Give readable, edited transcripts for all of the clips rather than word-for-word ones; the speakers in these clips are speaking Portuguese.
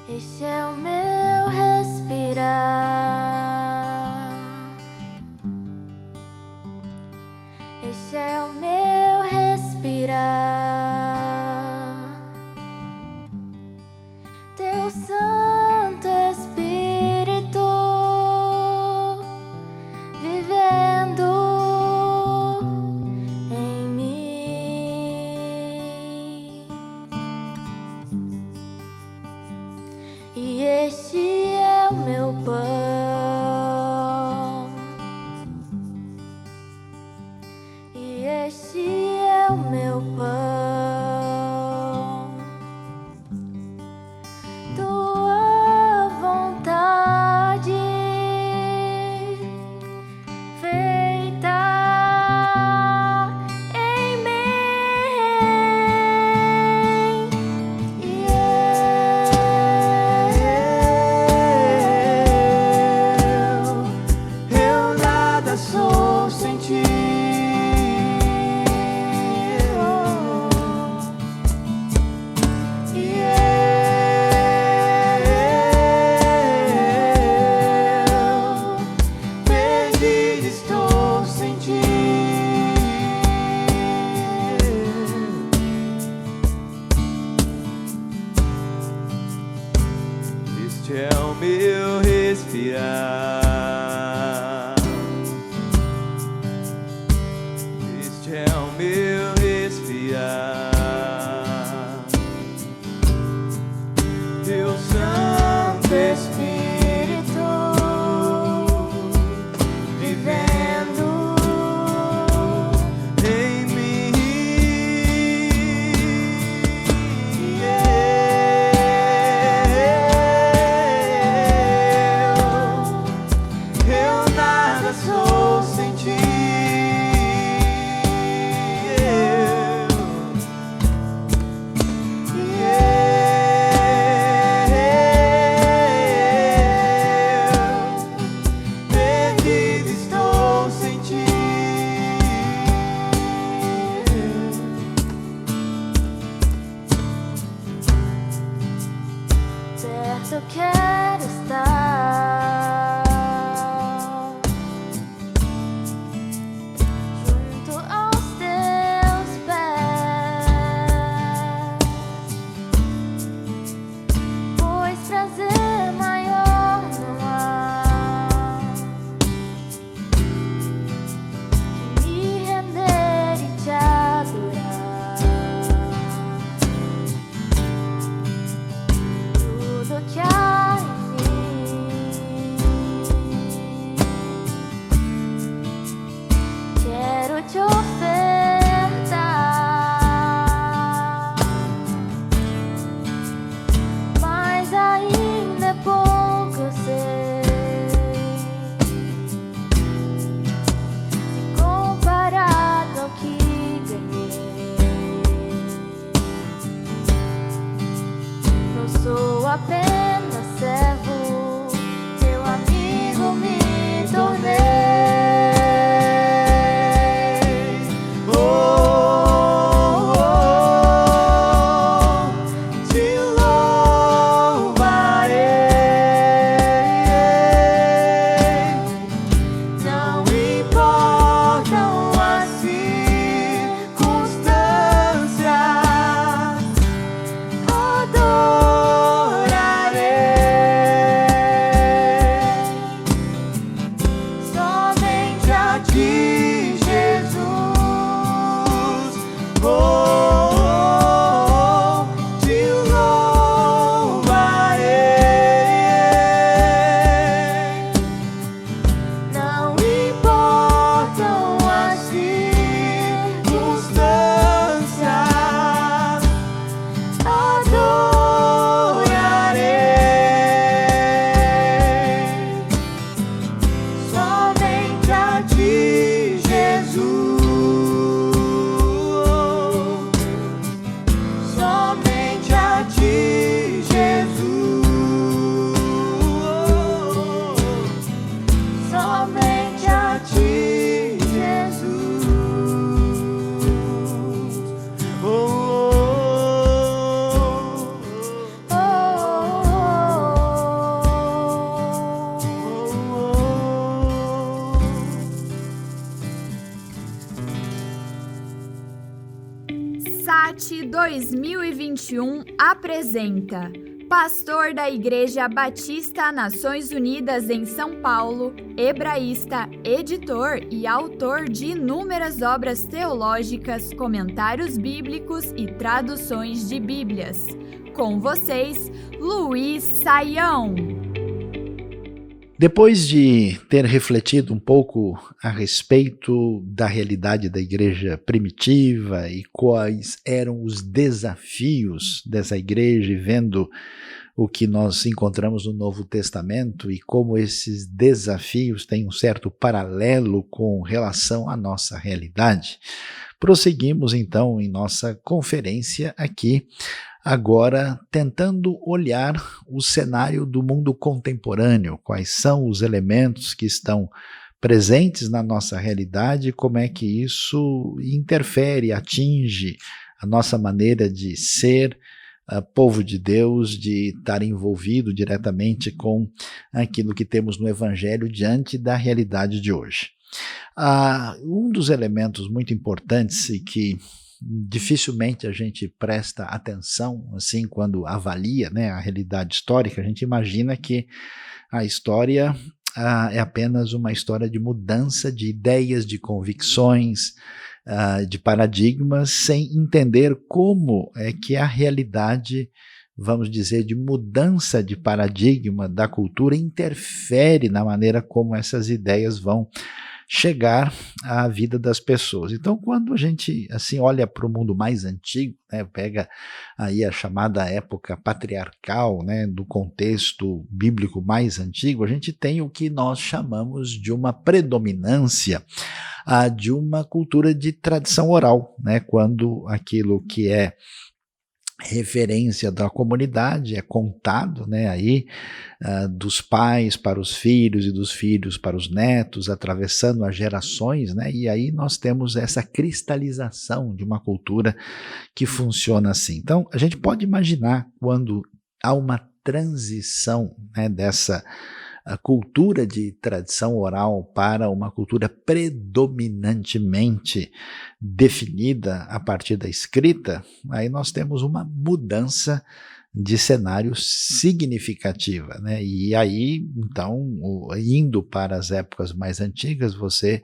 Este é o meu respirar, este é o meu respirar. Teu Santo Espírito vivendo em mim. E este é o meu pão, e este é o meu pão. Tua vontade feita em mim. E eu nada sou sem ti. Perdido estou sem ti. Este é o meu respirar, este é o meu respirar. Teu Santo Espírito vivendo em mim. Eu nada sou sem ti. Perdido estou sem ti. perto quero estar, junto aos teus pés, pois prazer maior não há que me render e te adorar. Tudo que há em mim, quero te ofertar, mas ainda é pouco, eu sei, se comparado ao que ganhei. Não sou apenas servo, teu amigo me tornei. Oh, oh, oh, te louvarei. Não importam as circunstâncias, adorarei. 2021 apresenta pastor da Igreja Batista Nações Unidas em São Paulo, hebraísta, editor e autor de inúmeras obras teológicas, comentários bíblicos e traduções de Bíblias. Com vocês, Luiz Saião. Depois de ter refletido um pouco a respeito da realidade da igreja primitiva e quais eram os desafios dessa igreja, e vendo o que nós encontramos no Novo Testamento e como esses desafios têm um certo paralelo com relação à nossa realidade, prosseguimos então em nossa conferência aqui, agora tentando olhar o cenário do mundo contemporâneo, quais são os elementos que estão presentes na nossa realidade, como é que isso interfere, atinge a nossa maneira de ser povo de Deus, de estar envolvido diretamente com aquilo que temos no Evangelho diante da realidade de hoje. Um dos elementos muito importantes e que dificilmente a gente presta atenção assim quando avalia, né, a realidade histórica, a gente imagina que a história é apenas uma história de mudança de ideias, de convicções, de paradigmas, sem entender como é que a realidade, vamos dizer, de mudança de paradigma da cultura interfere na maneira como essas ideias vão chegar à vida das pessoas. Então, quando a gente assim olha para o mundo mais antigo, né, pega aí a chamada época patriarcal, né, do contexto bíblico mais antigo, a gente tem o que nós chamamos de uma predominância de uma cultura de tradição oral, né, quando aquilo que é referência da comunidade é contado, né, aí dos pais para os filhos e dos filhos para os netos, atravessando as gerações, né, e aí nós temos essa cristalização de uma cultura que funciona assim. Então, a gente pode imaginar quando há uma transição, né, dessa a cultura de tradição oral para uma cultura predominantemente definida a partir da escrita, aí nós temos uma mudança de cenário significativa, né? E aí, então, indo para as épocas mais antigas, você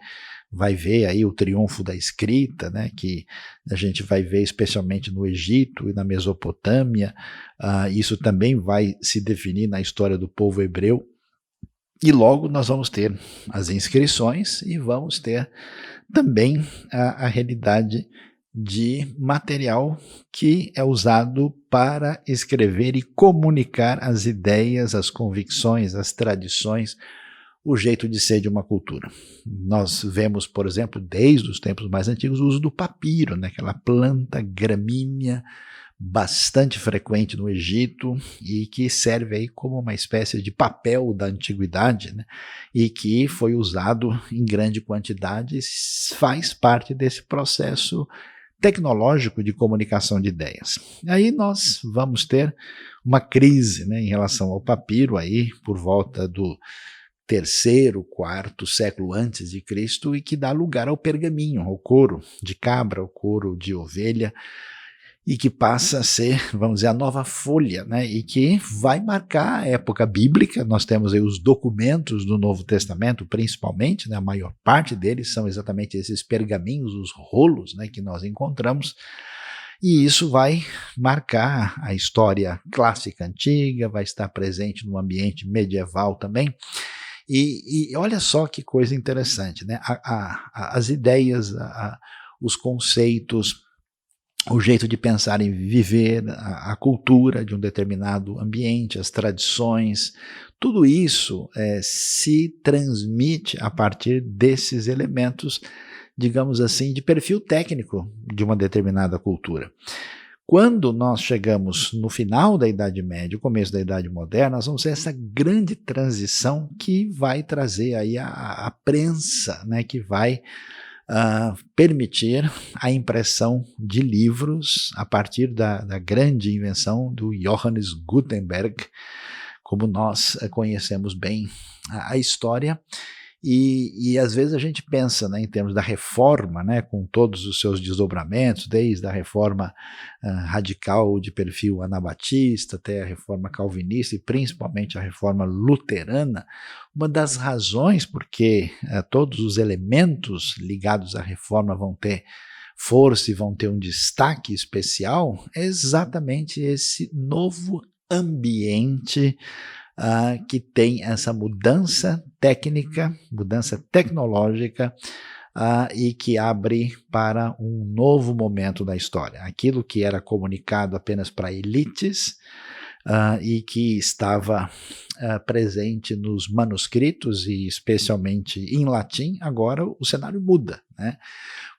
vai ver aí o triunfo da escrita, né, que a gente vai ver especialmente no Egito e na Mesopotâmia. Isso também vai se definir na história do povo hebreu. E logo nós vamos ter as inscrições e vamos ter também a realidade de material que é usado para escrever e comunicar as ideias, as convicções, as tradições, o jeito de ser de uma cultura. Nós vemos, por exemplo, desde os tempos mais antigos, o uso do papiro, né, aquela planta gramínea bastante frequente no Egito e que serve aí como uma espécie de papel da antiguidade, né? E que foi usado em grande quantidade, faz parte desse processo tecnológico de comunicação de ideias. Aí nós vamos ter uma crise, né, em relação ao papiro aí por volta do terceiro, quarto século antes de Cristo, e que dá lugar ao pergaminho, ao couro de cabra, ao couro de ovelha, e que passa a ser, vamos dizer, a nova folha, né? E que vai marcar a época bíblica. Nós temos aí os documentos do Novo Testamento, principalmente, né? A maior parte deles são exatamente esses pergaminhos, os rolos, né, que nós encontramos, e isso vai marcar a história clássica antiga, vai estar presente no ambiente medieval também. E olha só que coisa interessante, né? As ideias, os conceitos, o jeito de pensar em viver, a cultura de um determinado ambiente, as tradições, tudo isso se transmite a partir desses elementos, digamos assim, de perfil técnico de uma determinada cultura. Quando nós chegamos no final da Idade Média, começo da Idade Moderna, nós vamos ter essa grande transição que vai trazer aí a prensa, né, que vai permitir a impressão de livros a partir da grande invenção do Johannes Gutenberg, como nós conhecemos bem a história, E às vezes a gente pensa, né, em termos da reforma, né, com todos os seus desdobramentos, desde a reforma radical de perfil anabatista até a reforma calvinista e principalmente a reforma luterana. Uma das razões porque todos os elementos ligados à reforma vão ter força e vão ter um destaque especial é exatamente esse novo ambiente que tem essa mudança técnica, mudança tecnológica, e que abre para um novo momento da história. Aquilo que era comunicado apenas para elites e que estava presente nos manuscritos e especialmente em latim, agora o cenário muda, né?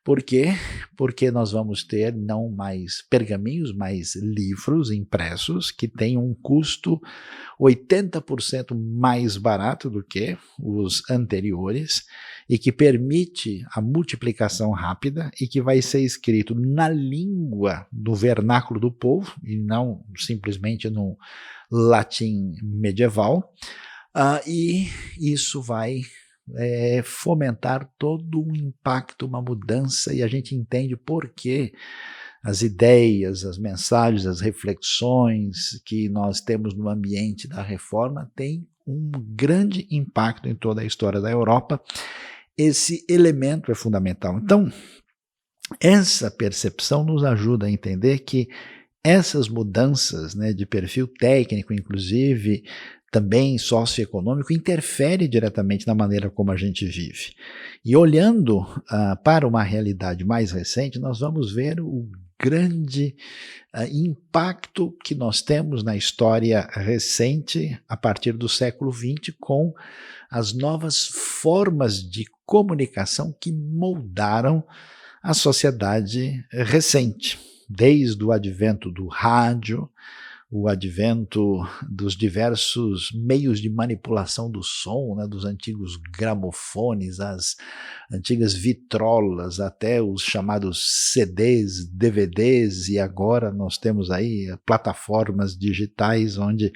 Por quê? Porque nós vamos ter não mais pergaminhos, mas livros impressos que têm um custo 80% mais barato do que os anteriores e que permite a multiplicação rápida e que vai ser escrito na língua do vernáculo do povo e não simplesmente no latim medieval, e isso vai fomentar todo um impacto, uma mudança, e a gente entende por que as ideias, as mensagens, as reflexões que nós temos no ambiente da reforma têm um grande impacto em toda a história da Europa. Esse elemento é fundamental. Então, essa percepção nos ajuda a entender que essas mudanças, né, de perfil técnico, inclusive, também socioeconômico, interfere diretamente na maneira como a gente vive. E olhando para uma realidade mais recente, nós vamos ver o grande impacto que nós temos na história recente, a partir do século XX, com as novas formas de comunicação que moldaram a sociedade recente, desde o advento do rádio, o advento dos diversos meios de manipulação do som, né, dos antigos gramofones, as antigas vitrolas, até os chamados CDs, DVDs, e agora nós temos aí plataformas digitais onde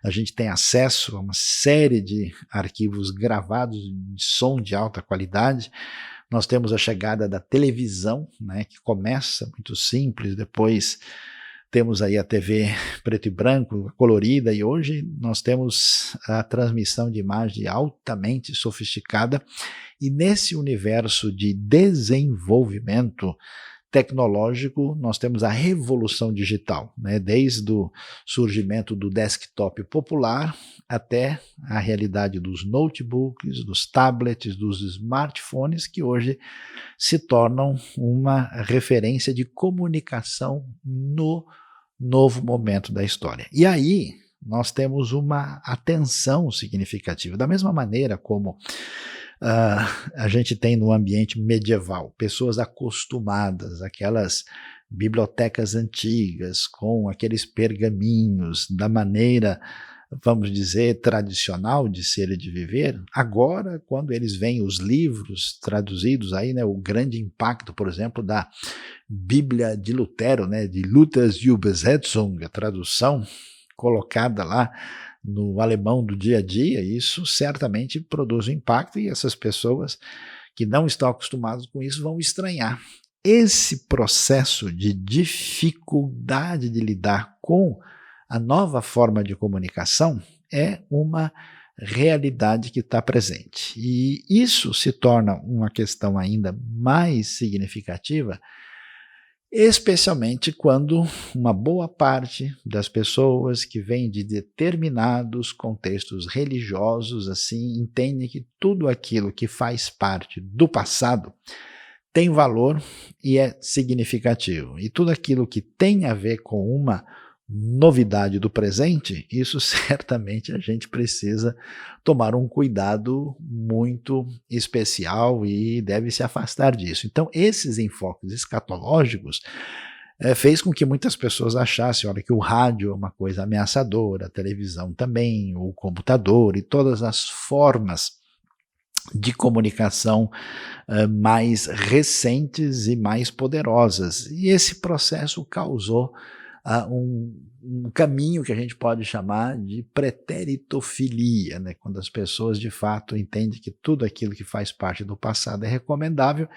a gente tem acesso a uma série de arquivos gravados em som de alta qualidade. Nós temos a chegada da televisão, né, que começa muito simples, depois temos aí a TV preto e branco, colorida, e hoje nós temos a transmissão de imagem altamente sofisticada, e nesse universo de desenvolvimento tecnológico nós temos a revolução digital, né? Desde o surgimento do desktop popular até a realidade dos notebooks, dos tablets, dos smartphones, que hoje se tornam uma referência de comunicação no novo momento da história. E aí nós temos uma atenção significativa, da mesma maneira como a gente tem no ambiente medieval, pessoas acostumadas àquelas bibliotecas antigas, com aqueles pergaminhos, da maneira, vamos dizer, tradicional de ser e de viver. Agora, quando eles veem os livros traduzidos aí, né, o grande impacto, por exemplo, da Bíblia de Lutero, né, de Luthers Übersetzung, a tradução colocada lá no alemão do dia a dia, isso certamente produz um impacto, e essas pessoas que não estão acostumadas com isso vão estranhar. Esse processo de dificuldade de lidar com a nova forma de comunicação é uma realidade que está presente. E isso se torna uma questão ainda mais significativa, especialmente quando uma boa parte das pessoas que vêm de determinados contextos religiosos assim entendem que tudo aquilo que faz parte do passado tem valor e é significativo. E tudo aquilo que tem a ver com uma novidade do presente, isso certamente a gente precisa tomar um cuidado muito especial e deve se afastar disso. Então, esses enfoques escatológicos fez com que muitas pessoas achassem, olha, que o rádio é uma coisa ameaçadora, a televisão também, o computador e todas as formas de comunicação mais recentes e mais poderosas. E esse processo causou um caminho que a gente pode chamar de pretéritofilia, né? Quando as pessoas de fato entendem que tudo aquilo que faz parte do passado é recomendável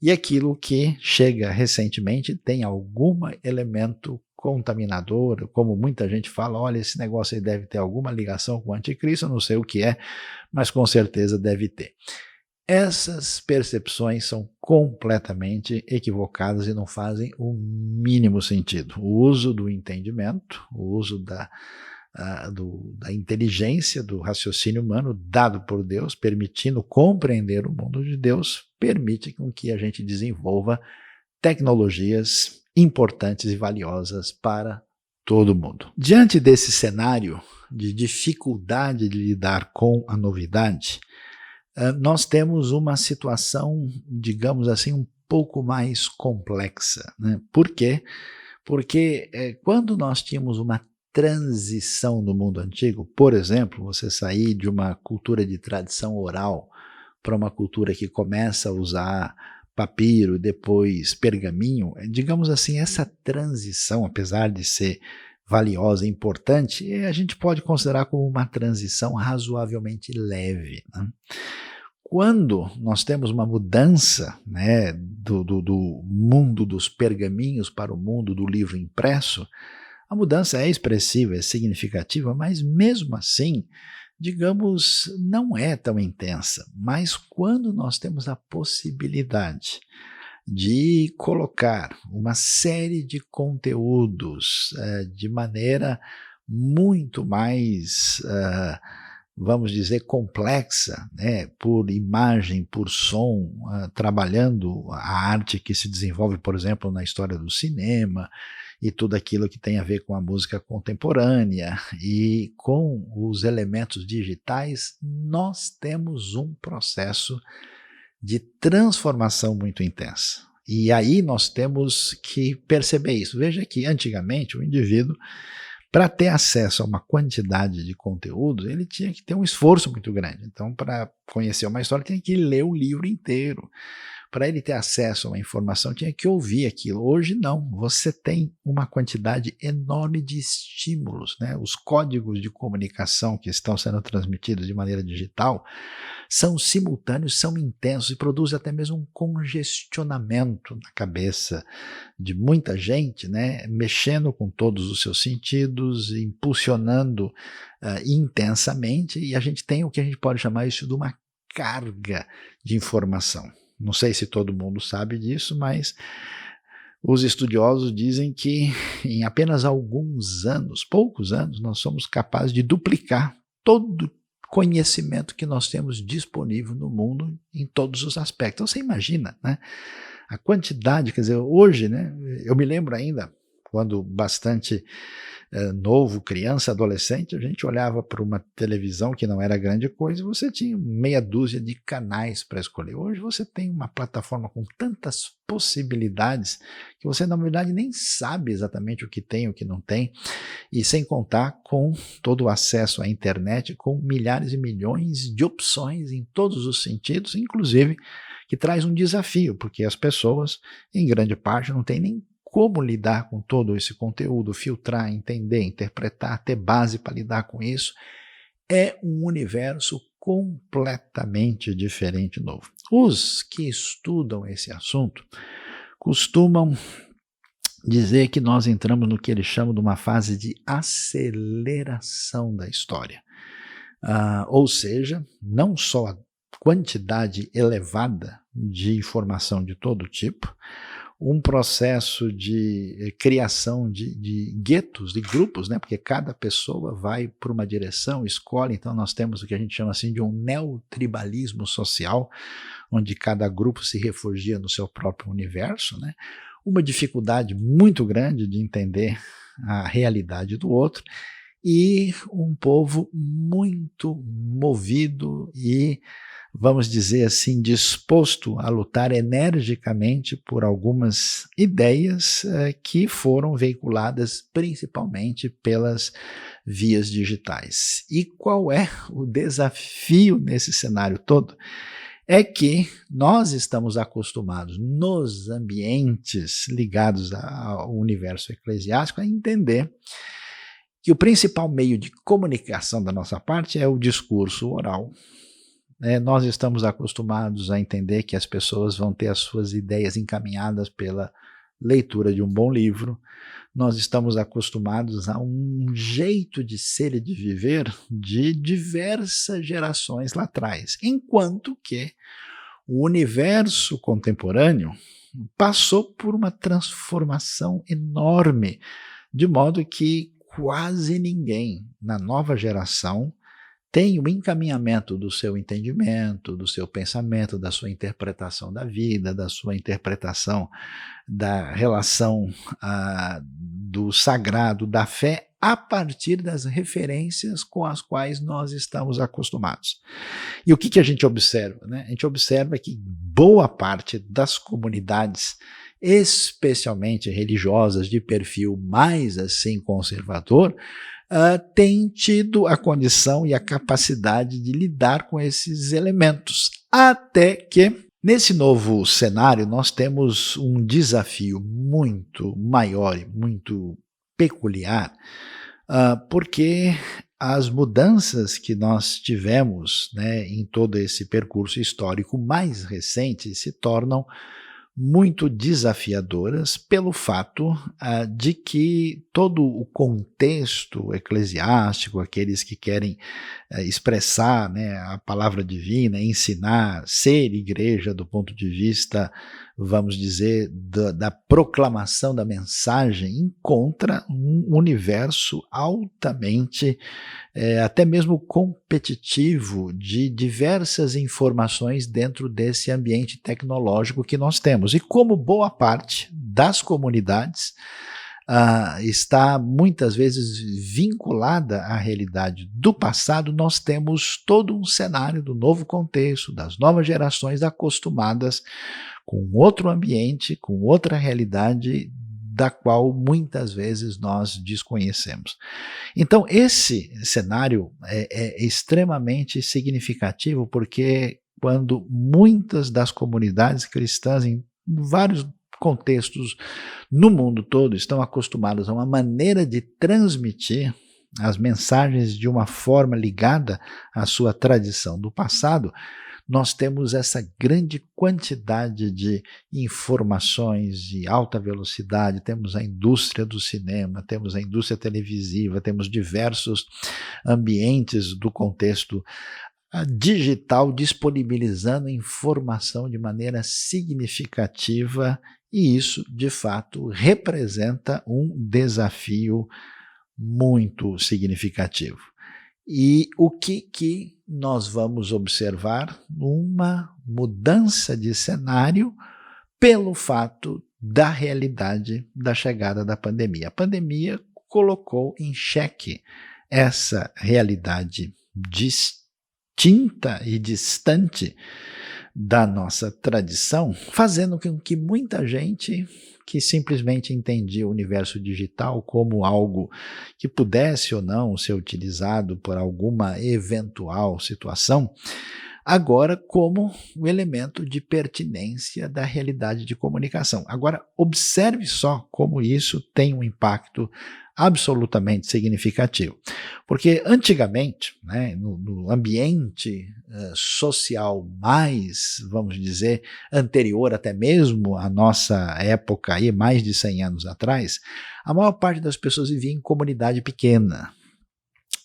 e aquilo que chega recentemente tem algum elemento contaminador, como muita gente fala, olha, esse negócio aí deve ter alguma ligação com o anticristo, eu não sei o que é, mas com certeza deve ter. Essas percepções são completamente equivocadas e não fazem o mínimo sentido. O uso do entendimento, o uso da inteligência, do raciocínio humano dado por Deus, permitindo compreender o mundo de Deus, permite com que a gente desenvolva tecnologias importantes e valiosas para todo mundo. Diante desse cenário de dificuldade de lidar com a novidade, nós temos uma situação, digamos assim, um pouco mais complexa, né? Por quê? Porque quando nós tínhamos uma transição no mundo antigo, por exemplo, você sair de uma cultura de tradição oral para uma cultura que começa a usar papiro e depois pergaminho, digamos assim, essa transição, apesar de ser valiosa e importante, a gente pode considerar como uma transição razoavelmente leve, né? Quando nós temos uma mudança, né, do mundo dos pergaminhos para o mundo do livro impresso, a mudança é expressiva, é significativa, mas mesmo assim, digamos, não é tão intensa. Mas quando nós temos a possibilidade de colocar uma série de conteúdos de maneira muito mais, vamos dizer, complexa, né, por imagem, por som, trabalhando a arte que se desenvolve, por exemplo, na história do cinema, e tudo aquilo que tem a ver com a música contemporânea e com os elementos digitais, nós temos um processo de transformação muito intensa. E aí nós temos que perceber isso. Veja que antigamente o indivíduo, para ter acesso a uma quantidade de conteúdos, ele tinha que ter um esforço muito grande. Então, para conhecer uma história, tinha que ler o livro inteiro. Para ele ter acesso a uma informação, tinha que ouvir aquilo. Hoje não, você tem uma quantidade enorme de estímulos, né? Os códigos de comunicação que estão sendo transmitidos de maneira digital são simultâneos, são intensos e produzem até mesmo um congestionamento na cabeça de muita gente, né? Mexendo com todos os seus sentidos, impulsionando intensamente, e a gente tem o que a gente pode chamar isso de uma carga de informação. Não sei se todo mundo sabe disso, mas os estudiosos dizem que em apenas alguns anos, poucos anos, nós somos capazes de duplicar todo o conhecimento que nós temos disponível no mundo em todos os aspectos. Então você imagina, né? A quantidade, quer dizer, hoje, né, eu me lembro ainda, quando bastante novo, criança, adolescente, a gente olhava para uma televisão que não era grande coisa e você tinha meia dúzia de canais para escolher. Hoje você tem uma plataforma com tantas possibilidades que você, na verdade, nem sabe exatamente o que tem, o que não tem, e sem contar com todo o acesso à internet, com milhares e milhões de opções em todos os sentidos, inclusive que traz um desafio, porque as pessoas, em grande parte, não têm nem como lidar com todo esse conteúdo, filtrar, entender, interpretar, ter base para lidar com isso. É um universo completamente diferente, novo. Os que estudam esse assunto costumam dizer que nós entramos no que eles chamam de uma fase de aceleração da história. Ou seja, não só a quantidade elevada de informação de todo tipo, um processo de criação de guetos, de grupos, né? Porque cada pessoa vai por uma direção, escolhe, então nós temos o que a gente chama assim de um neotribalismo social, onde cada grupo se refugia no seu próprio universo, né? Uma dificuldade muito grande de entender a realidade do outro, e um povo muito movido e, vamos dizer assim, disposto a lutar energicamente por algumas ideias que foram veiculadas principalmente pelas vias digitais. E qual é o desafio nesse cenário todo? é que nós estamos acostumados nos ambientes ligados ao universo eclesiástico a entender que o principal meio de comunicação da nossa parte é o discurso oral. Nós estamos acostumados a entender que as pessoas vão ter as suas ideias encaminhadas pela leitura de um bom livro. Nós estamos acostumados a um jeito de ser e de viver de diversas gerações lá atrás, enquanto que o universo contemporâneo passou por uma transformação enorme, de modo que quase ninguém na nova geração tem o encaminhamento do seu entendimento, do seu pensamento, da sua interpretação da vida, da sua interpretação da relação do sagrado, da fé, a partir das referências com as quais nós estamos acostumados. E o que a gente observa? A gente observa que boa parte das comunidades, especialmente religiosas de perfil mais assim conservador, tem tido a condição e a capacidade de lidar com esses elementos, até que nesse novo cenário nós temos um desafio muito maior e muito peculiar, porque as mudanças que nós tivemos, em todo esse percurso histórico mais recente se tornam muito desafiadoras pelo fato de que todo o contexto eclesiástico, aqueles que querem expressar a palavra divina, ensinar, ser igreja do ponto de vista, vamos dizer, da proclamação da mensagem, encontra um universo altamente, até mesmo competitivo, de diversas informações dentro desse ambiente tecnológico que nós temos. E como boa parte das comunidades está muitas vezes vinculada à realidade do passado, nós temos todo um cenário do novo contexto, das novas gerações acostumadas com outro ambiente, com outra realidade, da qual muitas vezes nós desconhecemos. Então, esse cenário é extremamente significativo, porque quando muitas das comunidades cristãs, em vários contextos no mundo todo, estão acostumadas a uma maneira de transmitir as mensagens de uma forma ligada à sua tradição do passado, nós temos essa grande quantidade de informações de alta velocidade, temos a indústria do cinema, temos a indústria televisiva, temos diversos ambientes do contexto digital disponibilizando informação de maneira significativa, e isso, de fato, representa um desafio muito significativo. E o que nós vamos observar? Uma mudança de cenário pelo fato da realidade da chegada da pandemia. A pandemia colocou em xeque essa realidade distinta e distante da nossa tradição, fazendo com que muita gente que simplesmente entendia o universo digital como algo que pudesse ou não ser utilizado por alguma eventual situação, agora como um elemento de pertinência da realidade de comunicação. Agora, observe só como isso tem um impacto absolutamente significativo. Porque antigamente, no ambiente social mais, vamos dizer, anterior até mesmo à nossa época, aí, mais de 100 anos atrás, a maior parte das pessoas vivia em comunidade pequena,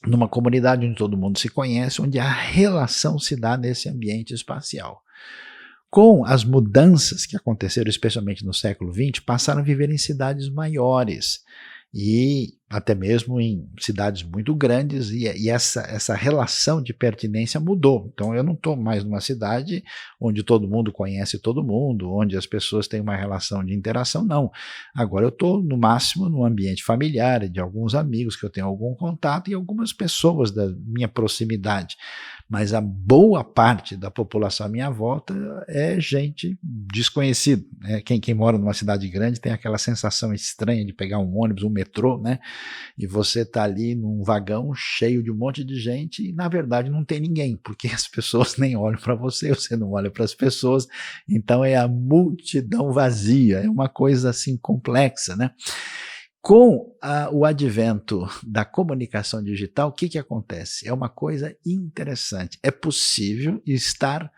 numa comunidade onde todo mundo se conhece, onde a relação se dá nesse ambiente espacial. Com as mudanças que aconteceram, especialmente no século XX, passaram a viver em cidades maiores, e até mesmo em cidades muito grandes, e essa relação de pertinência mudou. Então eu não estou mais numa cidade onde todo mundo conhece todo mundo, onde as pessoas têm uma relação de interação, não. Agora eu estou no máximo num ambiente familiar, de alguns amigos que eu tenho algum contato e algumas pessoas da minha proximidade. mas a boa parte da população à minha volta é gente desconhecida, né? Quem mora numa cidade grande tem aquela sensação estranha de pegar um ônibus, um metrô, né? E você está ali num vagão cheio de um monte de gente e, na verdade, não tem ninguém, porque as pessoas nem olham para você, você não olha para as pessoas, então é a multidão vazia, é uma coisa assim complexa, né? Com o advento da comunicação digital, o que acontece? É uma coisa interessante. É possível estar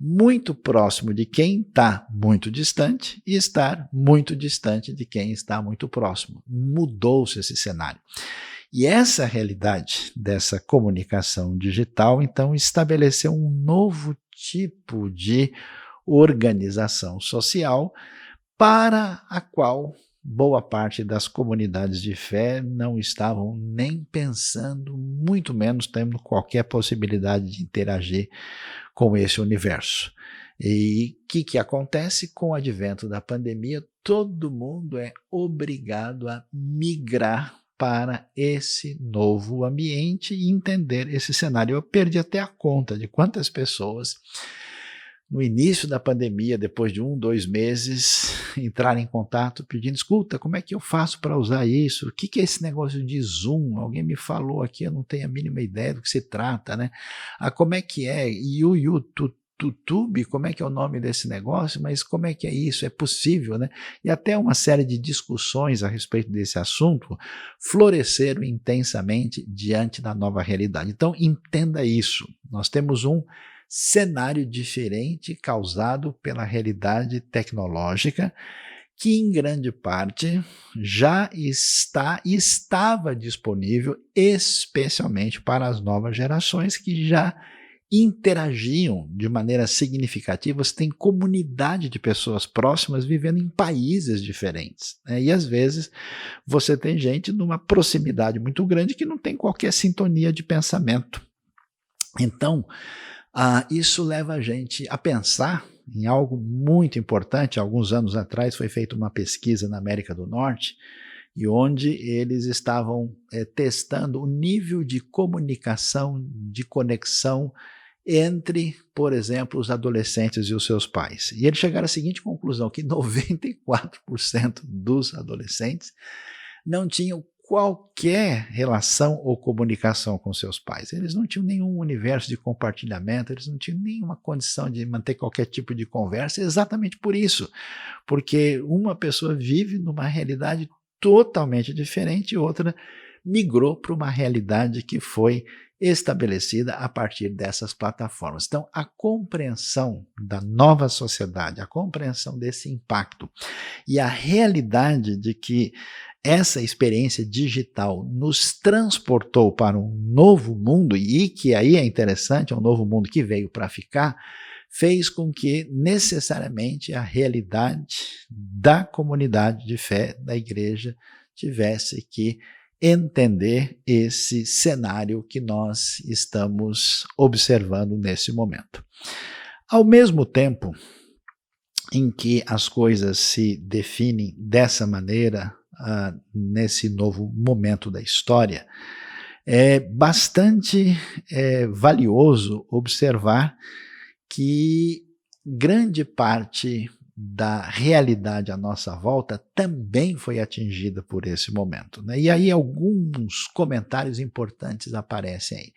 muito próximo de quem está muito distante e estar muito distante de quem está muito próximo. Mudou-se esse cenário. E essa realidade dessa comunicação digital, então, estabeleceu um novo tipo de organização social para a qual boa parte das comunidades de fé não estavam nem pensando, muito menos tendo qualquer possibilidade de interagir com esse universo. E o que acontece com o advento da pandemia? Todo mundo é obrigado a migrar para esse novo ambiente e entender esse cenário. Eu perdi até a conta de quantas pessoas no início da pandemia, depois de 2 meses, entraram em contato pedindo, escuta, como é que eu faço para usar isso? O que é esse negócio de Zoom? Alguém me falou aqui, eu não tenho a mínima ideia do que se trata, né? Como é que é? YouTube, como é que é o nome desse negócio? Mas como é que é isso? É possível, né? E até uma série de discussões a respeito desse assunto floresceram intensamente diante da nova realidade. Então, entenda isso. Nós temos um cenário diferente causado pela realidade tecnológica que em grande parte já estava disponível especialmente para as novas gerações que já interagiam de maneira significativa, você tem comunidade de pessoas próximas vivendo em países diferentes, né? E às vezes você tem gente numa proximidade muito grande que não tem qualquer sintonia de pensamento. Então, isso leva a gente a pensar em algo muito importante. Alguns anos atrás foi feita uma pesquisa na América do Norte, e onde eles estavam testando o nível de comunicação, de conexão entre, por exemplo, os adolescentes e os seus pais. E eles chegaram à seguinte conclusão, que 94% dos adolescentes não tinham qualquer relação ou comunicação com seus pais. Eles não tinham nenhum universo de compartilhamento, eles não tinham nenhuma condição de manter qualquer tipo de conversa, exatamente por isso, porque uma pessoa vive numa realidade totalmente diferente e outra migrou para uma realidade que foi estabelecida a partir dessas plataformas. Então, a compreensão da nova sociedade, a compreensão desse impacto e a realidade de que essa experiência digital nos transportou para um novo mundo, e que aí é interessante, é um novo mundo que veio para ficar, fez com que necessariamente a realidade da comunidade de fé da igreja tivesse que entender esse cenário que nós estamos observando nesse momento. Ao mesmo tempo em que as coisas se definem dessa maneira, nesse novo momento da história, é bastante valioso observar que grande parte da realidade à nossa volta também foi atingida por esse momento, né? E aí alguns comentários importantes aparecem aí.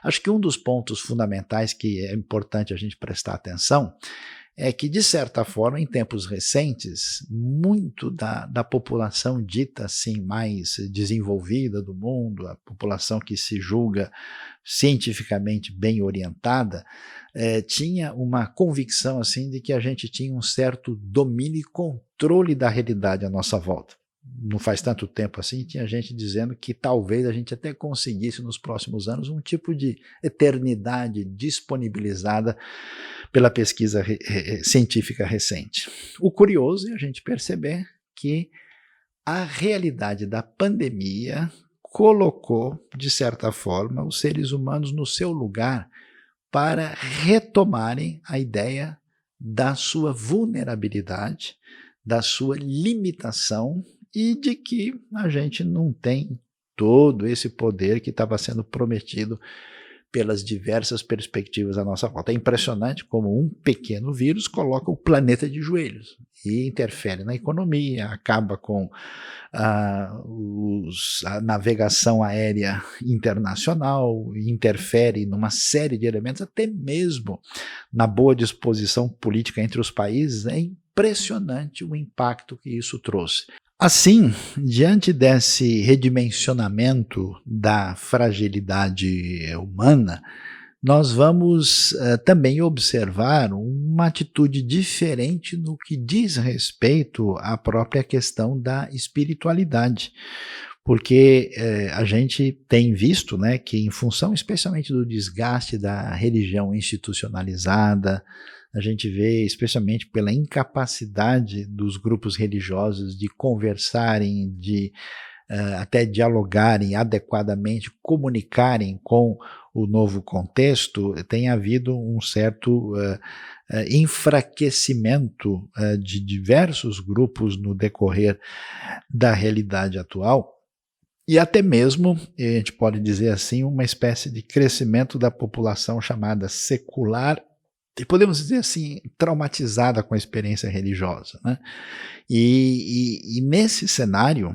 Acho que um dos pontos fundamentais que é importante a gente prestar atenção é que, de certa forma, em tempos recentes, muito da população dita assim mais desenvolvida do mundo, a população que se julga cientificamente bem orientada, tinha uma convicção assim de que a gente tinha um certo domínio e controle da realidade à nossa volta. Não faz tanto tempo assim, tinha gente dizendo que talvez a gente até conseguisse nos próximos anos um tipo de eternidade disponibilizada pela pesquisa científica recente. O curioso é a gente perceber que a realidade da pandemia colocou, de certa forma, os seres humanos no seu lugar para retomarem a ideia da sua vulnerabilidade, da sua limitação e de que a gente não tem todo esse poder que estava sendo prometido pelas diversas perspectivas à nossa volta. É impressionante como um pequeno vírus coloca o planeta de joelhos e interfere na economia, acaba com a navegação aérea internacional, interfere numa série de elementos, até mesmo na boa disposição política entre os países. É impressionante o impacto que isso trouxe. Assim, diante desse redimensionamento da fragilidade humana, nós vamos também observar uma atitude diferente no que diz respeito à própria questão da espiritualidade. Porque a gente tem visto, né, que em função especialmente do desgaste da religião institucionalizada, a gente vê, especialmente pela incapacidade dos grupos religiosos de conversarem, de até dialogarem adequadamente, comunicarem com o novo contexto, tem havido um certo enfraquecimento de diversos grupos no decorrer da realidade atual, e até mesmo, a gente pode dizer assim, uma espécie de crescimento da população chamada secular, e podemos dizer assim, traumatizada com a experiência religiosa, né? E nesse cenário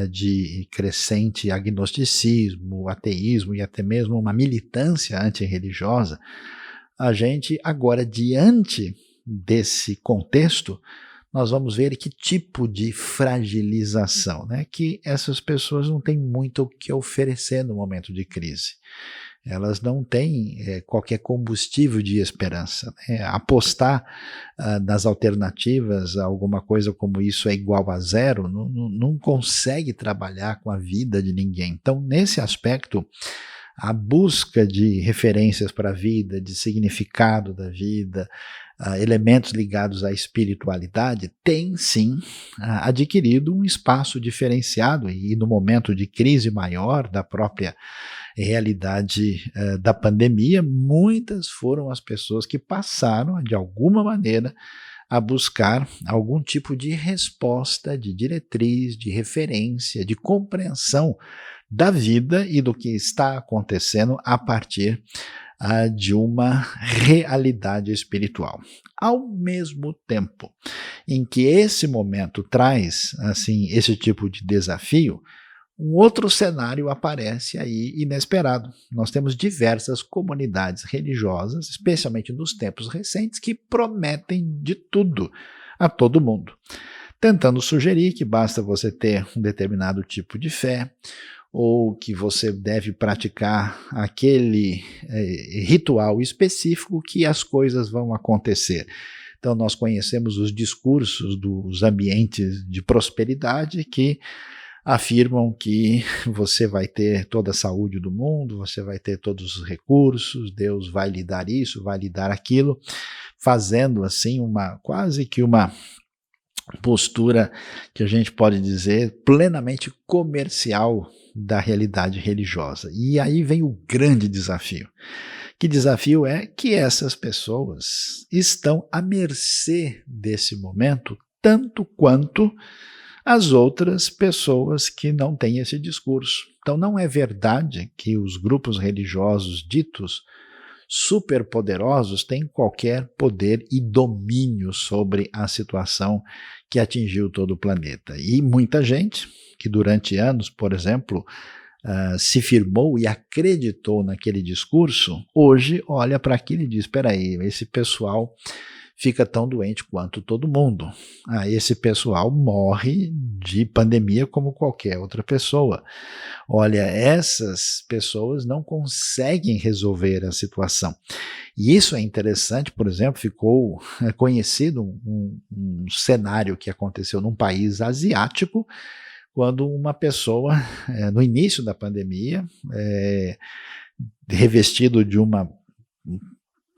de crescente agnosticismo, ateísmo e até mesmo uma militância antirreligiosa, a gente agora, diante desse contexto, nós vamos ver que tipo de fragilização, né? Que essas pessoas não têm muito o que oferecer no momento de crise. Elas não têm qualquer combustível de esperança, né? Apostar nas alternativas, alguma coisa como isso é igual a zero, não consegue trabalhar com a vida de ninguém. Então, nesse aspecto, a busca de referências para a vida, de significado da vida, elementos ligados à espiritualidade, tem sim adquirido um espaço diferenciado, e no momento de crise maior da própria realidade da pandemia, muitas foram as pessoas que passaram, de alguma maneira, a buscar algum tipo de resposta, de diretriz, de referência, de compreensão da vida e do que está acontecendo a partir de uma realidade espiritual. Ao mesmo tempo em que esse momento traz assim, esse tipo de desafio, um outro cenário aparece aí inesperado. Nós temos diversas comunidades religiosas, especialmente nos tempos recentes, que prometem de tudo a todo mundo, tentando sugerir que basta você ter um determinado tipo de fé, ou que você deve praticar aquele ritual específico que as coisas vão acontecer. Então nós conhecemos os discursos dos ambientes de prosperidade que afirmam que você vai ter toda a saúde do mundo, você vai ter todos os recursos, Deus vai lhe dar isso, vai lhe dar aquilo, fazendo assim quase que uma postura que a gente pode dizer plenamente comercial da realidade religiosa. E aí vem o grande desafio. Que desafio é que essas pessoas estão à mercê desse momento, tanto quanto as outras pessoas que não têm esse discurso. Então não é verdade que os grupos religiosos ditos superpoderosos têm qualquer poder e domínio sobre a situação que atingiu todo o planeta. E muita gente que durante anos, por exemplo, se firmou e acreditou naquele discurso, hoje olha para aquilo e diz, espera aí, esse pessoal fica tão doente quanto todo mundo. Esse pessoal morre de pandemia como qualquer outra pessoa. Olha, essas pessoas não conseguem resolver a situação. E isso é interessante, por exemplo, ficou conhecido um cenário que aconteceu num país asiático, quando uma pessoa, no início da pandemia, revestido de uma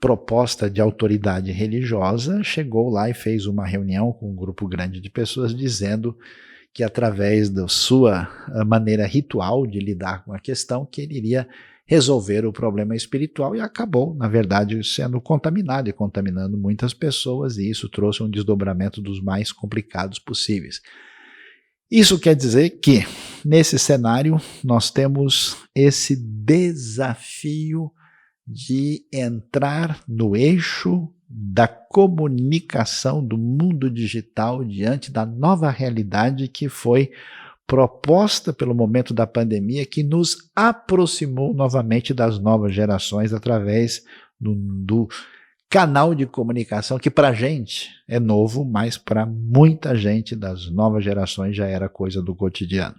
proposta de autoridade religiosa, chegou lá e fez uma reunião com um grupo grande de pessoas dizendo que através da sua maneira ritual de lidar com a questão, que ele iria resolver o problema espiritual, e acabou, na verdade, sendo contaminado e contaminando muitas pessoas, e isso trouxe um desdobramento dos mais complicados possíveis. Isso quer dizer que, nesse cenário, nós temos esse desafio de entrar no eixo da comunicação do mundo digital diante da nova realidade que foi proposta pelo momento da pandemia, que nos aproximou novamente das novas gerações através do canal de comunicação que para a gente é novo, mas para muita gente das novas gerações já era coisa do cotidiano.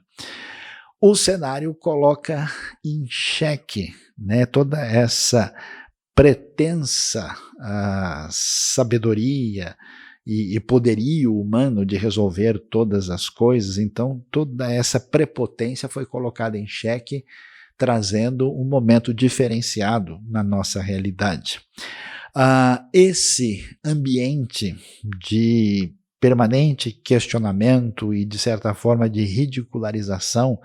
O cenário coloca em xeque, né, toda essa pretensa sabedoria e poderio humano de resolver todas as coisas. Então toda essa prepotência foi colocada em xeque, trazendo um momento diferenciado na nossa realidade. Esse ambiente de permanente questionamento e, de certa forma, de ridicularização,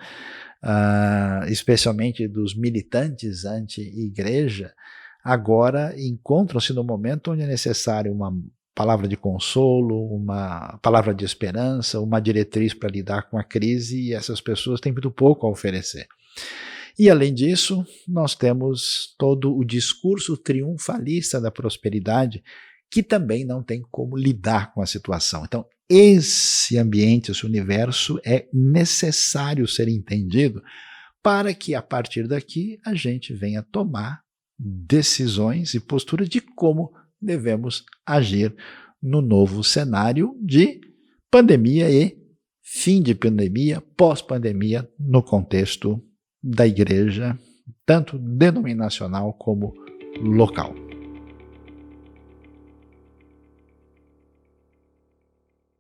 especialmente dos militantes anti-igreja, agora encontram-se no momento onde é necessário uma palavra de consolo, uma palavra de esperança, uma diretriz para lidar com a crise, e essas pessoas têm muito pouco a oferecer. E, além disso, nós temos todo o discurso triunfalista da prosperidade, que também não tem como lidar com a situação. Então, esse ambiente, esse universo é necessário ser entendido para que, a partir daqui, a gente venha tomar decisões e postura de como devemos agir no novo cenário de pandemia e fim de pandemia, pós-pandemia, no contexto da igreja, tanto denominacional como local.